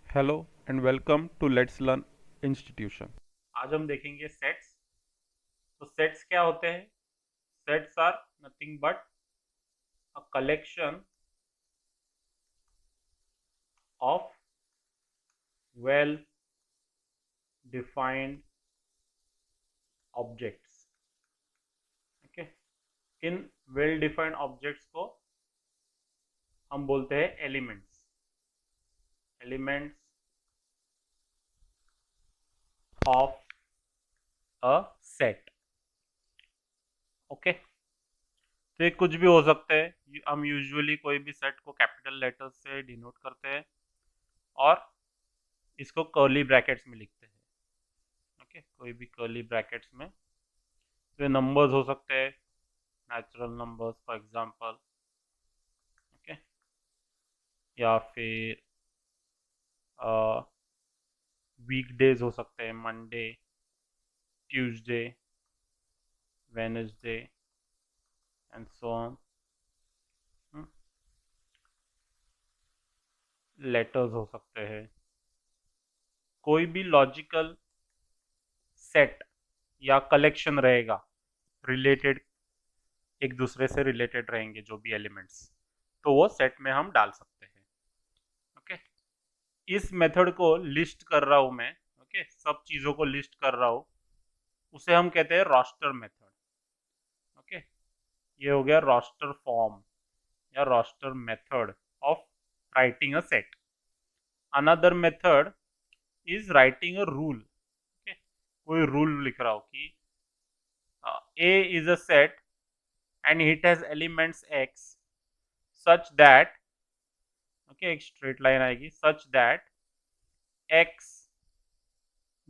Hello and welcome to let's learn institution. आज हम देखेंगे सेट्स। तो सेट्स क्या होते हैं? Sets are nothing but a collection of well defined objects. Okay, इन वेल डिफाइंड ऑब्जेक्ट्स को हम बोलते हैं elements. Elements of a set. Okay, तो ये कुछ भी हो सकते हैं। हम यूजुअली कोई भी सेट को कैपिटल लेटर्स से डिनोट करते हैं और इसको कर्ली ब्रैकेट्स में लिखते हैं। ओके, कोई भी कर्ली ब्रैकेट्स में। तो ये नंबर्स हो सकते हैं, natural numbers for example. Okay, या फिर वीकडेज हो सकते हैं, Monday, Tuesday, Wednesday and so on. Letters हो सकते हैं। कोई भी लॉजिकल सेट या कलेक्शन रहेगा, रिलेटेड, एक दूसरे से रिलेटेड रहेंगे जो भी एलिमेंट्स, तो वो सेट में हम डाल सकते हैं। ओके, इस मेथड को लिस्ट कर रहा हूं मैं। ओके, सब चीज़ों को लिस्ट कर रहा हूं, उसे हम कहते हैं रोस्टर मेथड। ओके, ये हो गया रोस्टर फॉर्म या roster method of writing a set. Another method is writing a rule. Okay, कोई रूल लिख रहा हो कि A is a set and it has elements X such that, okay, एक स्ट्रेट लाइन आएगी, such that X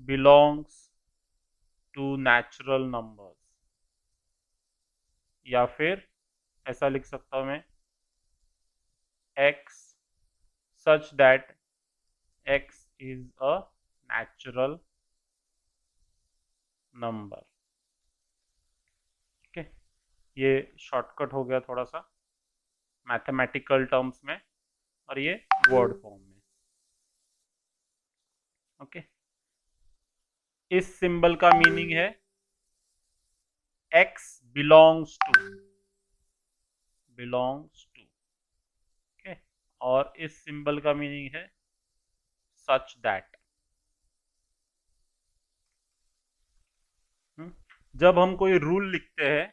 belongs to natural numbers. या फिर ऐसा लिख सकता हूं मैं, x such that x is a natural number। Okay, ये शॉर्टकट हो गया थोड़ा सा मैथमेटिकल टर्म्स में, और ये वर्ड फॉर्म में। ओके, इस सिंबल का मीनिंग है x belongs to, belongs to. Okay, और इस सिंबल का मीनिंग है सच दैट। जब हम कोई रूल लिखते हैं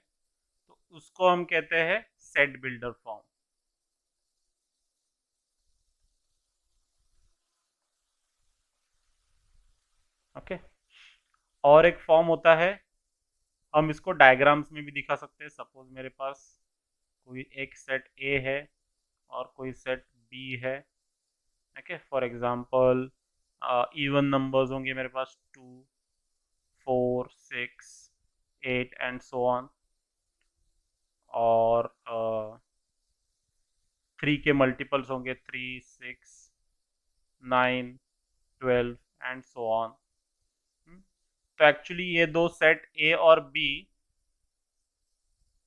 तो उसको हम कहते हैं सेट बिल्डर फॉर्म। ओके, और एक फॉर्म होता है, हम इसको डायग्राम्स में भी दिखा सकते हैं। सपोज मेरे पास कोई एक सेट ए है और कोई सेट बी है। Okay, for example even numbers होंगे मेरे पास 2, 4, 6, 8 एंड सो ऑन, और 3 के मल्टीपल्स होंगे 3, 6, 9, 12 एंड सो ऑन। तो एक्चुअली ये दो सेट ए और बी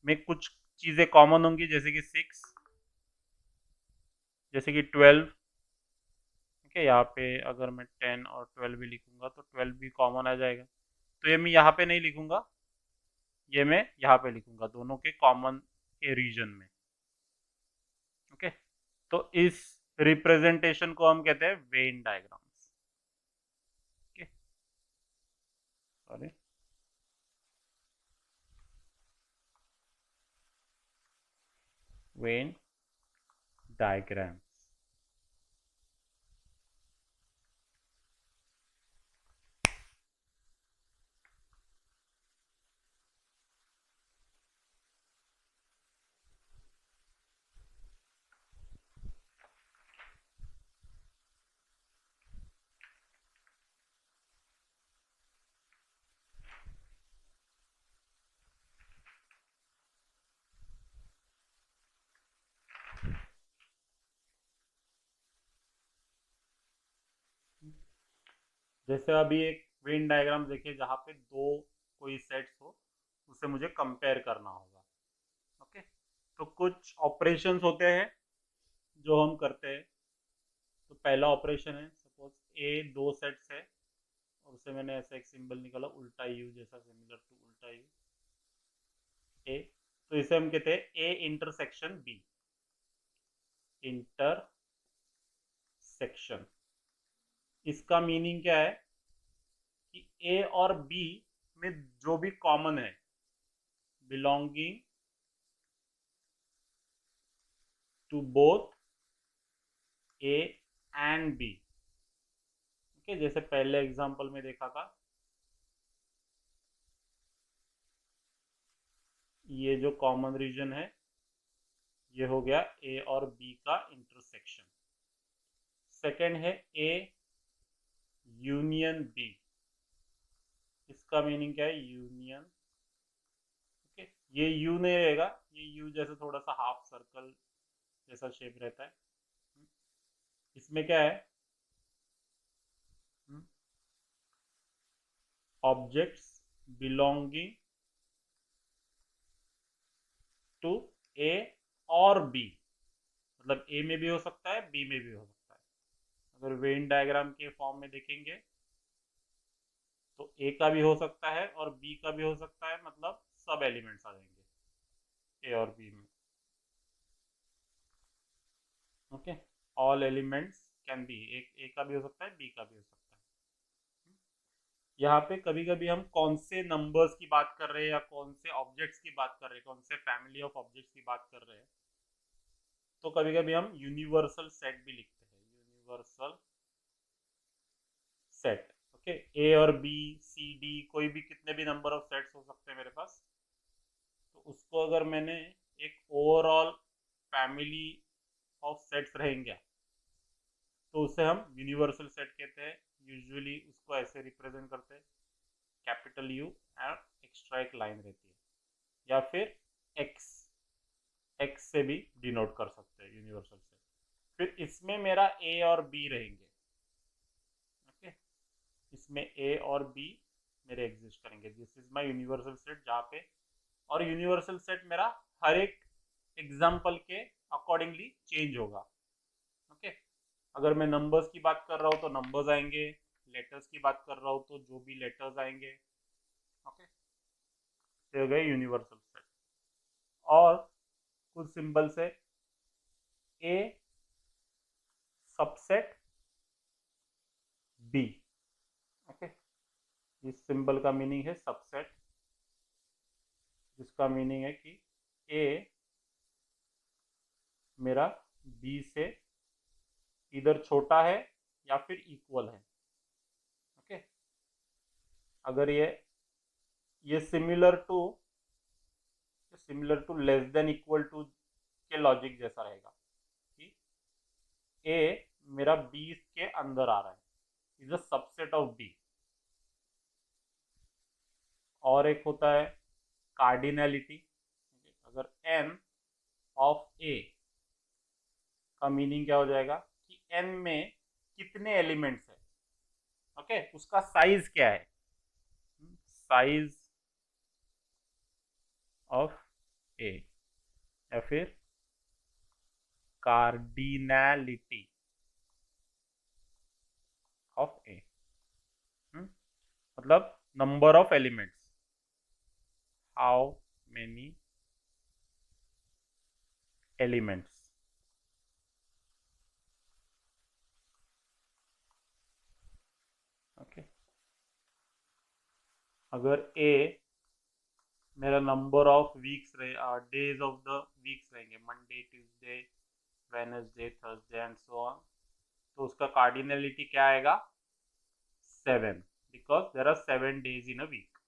में कुछ चीज़ें कॉमन होंगी, जैसे कि 6, जैसे कि 12। ओके, यहाँ पे अगर मैं 10 और 12 भी लिखूंगा तो 12 भी कॉमन आ जाएगा। तो ये मैं यहाँ पे नहीं लिखूंगा, ये मैं यहाँ पे लिखूंगा, दोनों के कॉमन के रीजन में। ओके, तो इस रिप्रेजेंटेशन को हम कहते हैं Venn diagrams. Okay, sorry, Venn diagram. जैसे अभी एक वेन डायग्राम देखिए जहाँ पे दो कोई सेट्स हो, उसे मुझे कंपेयर करना होगा। ओके, तो कुछ ऑपरेशंस होते हैं जो हम करते हैं। तो पहला ऑपरेशन है, सपोज ए दो सेट्स है और उसे मैंने ऐसा एक सिंबल निकाला उल्टा यू जैसा, सिमिलर टू उल्टा यू ए, तो इसे हम कहते हैं ए इंटरसेक्शन बी, इंटरसेक्शन। इसका मीनिंग क्या है कि ए और बी में जो भी कॉमन है, belonging to both A and B. Okay, जैसे पहले एग्जांपल में देखा था, ये जो कॉमन रीजन है ये हो गया ए और बी का इंटरसेक्शन। सेकंड है ए यूनियन बी। इसका मीनिंग क्या है, यूनियन। ओके, ये यू नहीं रहेगा, ये यू जैसे थोड़ा सा हाफ सर्कल जैसा शेप रहता है। इसमें क्या है, ऑब्जेक्ट्स बिलोंगिंग टू ए और बी, मतलब ए में भी हो सकता है बी में भी हो सकता है। अगर वेन डायग्राम के फॉर्म में देखेंगे तो ए का भी हो सकता है और बी का भी हो सकता है, मतलब सब एलिमेंट्स आ जाएंगे ए और बी में। Okay, all elements can be, एक ए का भी हो सकता है बी का भी हो सकता है। यहाँ पे कभी कभी हम कौन से नंबर्स की बात कर रहे हैं या कौन से ऑब्जेक्ट्स की बात कर रहे हैं, कौन से फैमिली ऑफ ऑब्जेक्ट्स की बात कर रहे हैं, तो कभी कभी हम यूनिवर्सल सेट भी लिखते हैं, यूनिवर्सल सेट। ओके, ए और बी सी डी कोई भी कितने भी नंबर ऑफ सेट्स हो सकते हैं मेरे पास, तो उसको अगर मैंने एक ओवरऑल फैमिली ऑफ सेट्स रहेंगे तो उसे हम यूनिवर्सल सेट कहते हैं। यूजुअली उसको ऐसे रिप्रेजेंट करते हैं, कैपिटल यू और एक्स्ट्रा एक लाइन रहती है, या फिर एक्स, एक्स से भी डिनोट कर सकते हैं यूनिवर्सल सेट। फिर इसमें मेरा ए और बी रहेंगे। ओके, इसमें ए और बी मेरे एग्जिस्ट करेंगे, this is my universal set, जहाँ पे, और यूनिवर्सल सेट मेरा हर एक एग्जाम्पल के अकॉर्डिंगली चेंज होगा। ओके, अगर मैं नंबर्स की बात कर रहा हूँ तो नंबर्स आएंगे, लेटर्स की बात कर रहा हूँ तो जो भी लेटर्स आएंगे। ओके, ये हो गए यूनिवर्सल सेट। और कुछ सिंबल से ए सबसेट बी। ओके, इस सिंबल का मीनिंग है सबसेट, जिसका मीनिंग है कि ए मेरा बी से इधर छोटा है या फिर इक्वल है। ओके, अगर ये similar to less than equal to के लॉजिक जैसा रहेगा कि ए मेरा बी के अंदर आ रहा है, is a subset of B. और एक होता है कार्डिनलिटी। अगर एन ऑफ ए का मीनिंग क्या हो जाएगा कि एन में कितने एलिमेंट्स है। ओके, उसका साइज क्या है, साइज ऑफ ए, या फिर कार्डिनलिटी ऑफ ए, मतलब number of elements, how many elements. Okay, अगर ए मेरा नंबर ऑफ वीक्स रहे, डेज ऑफ द वीक्स रहेंगे, Monday Tuesday Wednesday Thursday and so on, तो उसका कार्डिनलिटी क्या आएगा, 7, because there are 7 days in a week.